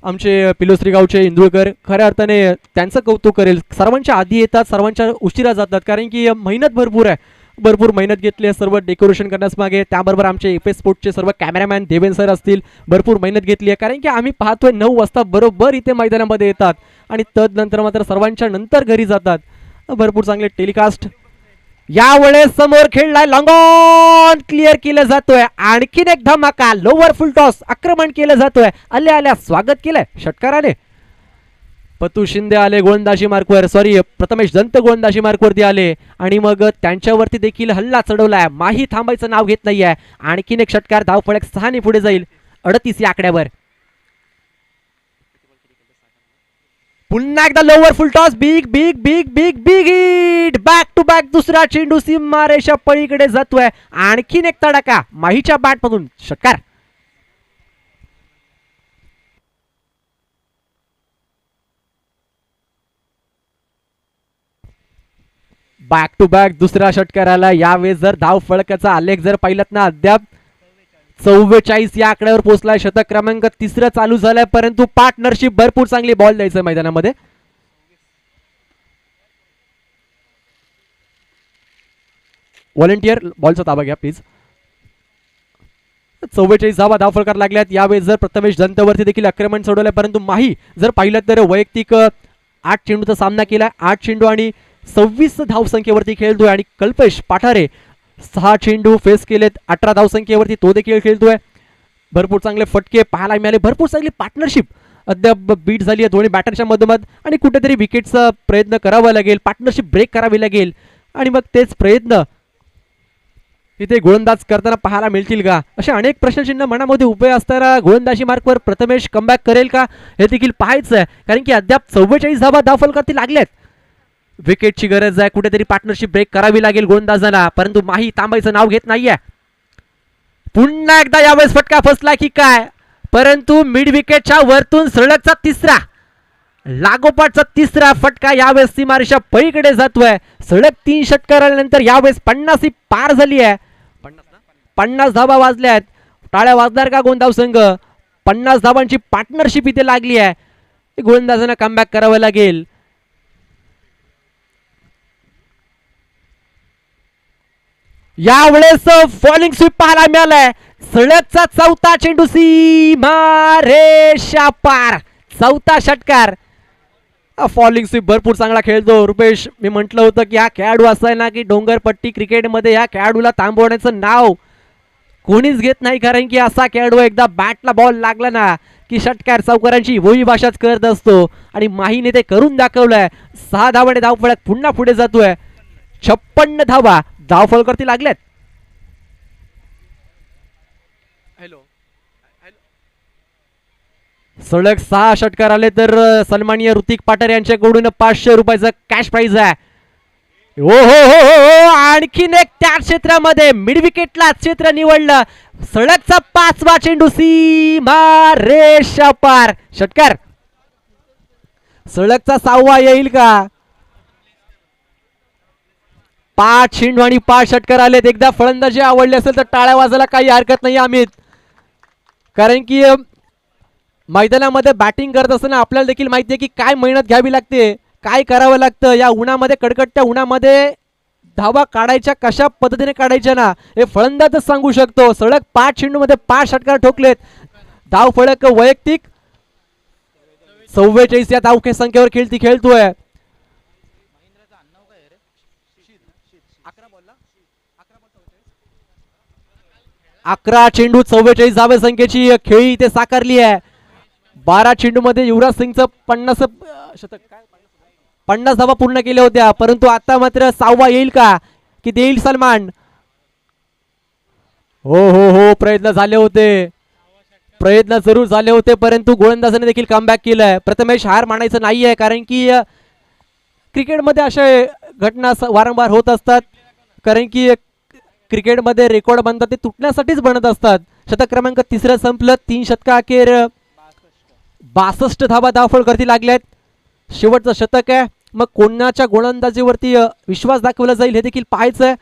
आमचे पिलोश्री गावचे इंदुळकर खऱ्या अर्थाने त्यांचं कौतुक करेल. सर्वांच्या आधी येतात, सर्वांच्या उशिरा जातात, कारण की मेहनत भरपूर आहे. भरपूर मेहनत घेतली आहे सर्व डेकोरेशन करण्यास मागे. त्याबरोबर आमचे एफ स्पोर्टचे सर्व कॅमेरामॅन देवेन सर असतील, भरपूर मेहनत घेतली आहे. कारण की आम्ही पाहतोय 9 वाजता बरोबर इथे मैदानामध्ये येतात आणि तदनंतर मात्र सर्वांच्या नंतर घरी जातात. भरपूर चांगले टेलिकास्ट यावेळेस समोर खेळलाय. लॉंग ऑन क्लिअर केलं जातोय. आणखीन एक धमाका लोअर फुल टॉस आक्रमण केलं जातोय. आल्या आल्या स्वागत केलंय षटकाराने. पतू शिंदे आले गोलंदाजी मार्कवर, सॉरी प्रथमेश दंत गोलंदाजी मार्कवरती आले आणि मग त्यांच्यावरती देखील हल्ला चढवलाय. माही थांबायचं नाव घेत नाहीये. आणखीन एक षटकार, धावफलक 6 ने पुढे जाईल 38 या आकड्यावर. पुन्हा एकदा lower full toss, big big big big big hit. Back to back दुसरा चेंडू सीमारेषा पळीकडे जातोय. आणखीन एक तडाखा माहीच्या बॅट मधून षटकार. बॅक टू बॅक दुसऱ्या षटकाराला. यावेळेस जर धाव फळकाचा आलेख जर पाहिलात ना, अद्याप 44 या आकड्यावर पोहोचलाय. शतक क्रमांक 3 चालू झालाय, परंतु पार्टनरशिप भरपूर चांगली. बॉल द्यायचं मैदानामध्ये. व्हॉलंटियर बॉलचा ताबा घ्या प्लीज. 44 धावा धाव फलकार लागल्यात. यावेळेस जर प्रथमेश दंतवरती देखील आक्रमण सोडवलंय, परंतु माही जर पाहिलं तर वैयक्तिक 8 चेंडूचा सामना केलाय. 8 चेंडू आणि 26 धावसंख्येवरती खेळतोय. आणि कल्पेश पाठारे 6 चेंडू फेस केलेत, 18 धावसंख्येवरती तो देखील खेळतोय. भरपूर चांगले फटके पाहायला मिळाले. भरपूर चांगली पार्टनरशिप अद्याप बीट झाली आहे दोन्ही बॅटरच्या मधोमध. आणि कुठेतरी विकेटचा प्रयत्न करावा लागेल, पार्टनरशिप ब्रेक करावी लागेल. आणि मग तेच प्रयत्न इथे गोलंदाज करताना पाहायला मिळतील का, असे अनेक प्रश्नचिन्ह मनामध्ये उभे असताना गोलंदाजी मार्कवर प्रथमेश कमबॅक करेल का हे देखील पाहायचं आहे. कारण की अद्याप 44 धावा धावफलकावरती लागल्यात. विकेटची गरज आहे, कुठेतरी पार्टनरशिप ब्रेक करावी लागेल गोलंदाजांना, परंतु माही थांबायचं नाव घेत नाहीये. पुन्हा एकदा यावेळेस फटका फसला की काय, परंतु मिड विकेटच्या वरतून सलगचा तिसरा, लागोपाठचा तिसरा फटका यावेळेस सीमारेषा पळीकडे जातोय. सलग 3 षटकारानंतर यावेळेस 50 पार झाली आहे. 50 धावा वाजल्यात. टाळ्या वाजणार का गोंधाव संघ. 50 धावांची पार्टनरशिप इथे लागली आहे. गोलंदाजांना कमबॅक करावं लागेल. यावेळेस फॉलिंग स्वीप पाहायला मिळालाय. सलगचा 4था चेंडू सीमारेषा पार. 4था षटकार. फॉलिंग स्वीप भरपूर चांगला खेळतो रुपेश. मी म्हटलं होतं की हा खेळाडू असा आहे ना की डोंगरपट्टी क्रिकेटमध्ये या खेळाडूला थांबवण्याचं नाव कोणीच घेत नाही. कारण की असा खेळाडू एकदा बॅटला बॉल लागला ना की षटकार चौकारांची बोली भाषाच करत असतो. आणि माहीने ते करून दाखवलंय. 6 धावाने धावफलक पुन्हा पुढे जातोय. 56 धावा धावफलकावरती लागल्यात. सलग 6 षटकार आले तर सन्माननीय ऋतिक पाटर यांच्याकडून 500 रुपयाचा कॅश प्राइज आहे. हो हो हो हो. आणखीन एक त्या क्षेत्रामध्ये मिड विकेटला क्षेत्र निवडलं. सलगचा 5वा चेंडू सीमारेषा पार. षटकार. सलगचा 6वा येईल का. 5 चेंडू आणि 5 षटकार आलेत. एकदा फलंदाजी आवडली असेल तर टाळ्या वाजायला काही हरकत नाही अमित. कारण की मैदानामध्ये बॅटिंग करत असताना आपल्याला देखील माहिती आहे की काय मेहनत घ्यावी लागते, काय करावं लागतं. या उन्हामध्ये, कडकडत्या उन्हामध्ये धावा काढायच्या कशा पद्धतीने काढायच्या ना हे फलंदाजच सांगू शकतो. सलग 5 चेंडूमध्ये 5 षटकार ठोकलेत. धाव फलक वैयक्तिक 44 या धाव संख्येवर खेळतोय. 11 चेंडू 44 धावे संख्येची खेळी इथे साकारली आहे. 12 चेंडू मध्ये युवराज सिंगचं 50 धावा पूर्ण केल्या होत्या. परंतु आता मात्र 6वा येईल का की देईल सलमान. हो हो हो. प्रयत्न झाले होते, प्रयत्न जरूर झाले होते, परंतु गोलंदाजाने देखील कमबॅक केलंय. प्रथमेश हार मानायचं नाहीये. कारण की क्रिकेटमध्ये अशा घटना वारंवार होत असतात. कारण की क्रिकेटमध्ये रेकॉर्ड बनतात ते तुटण्यासाठीच बनत असतात. शतक क्रमांक 3 संपलं. 3 षटका अखेर 62 धावा धावफलकावरती लागल्यात. शेवटचं शतक आहे. मग कोणाच्या गोलंदाजीवरती विश्वास दाखवला जाईल हे देखील पाहायचं आहे.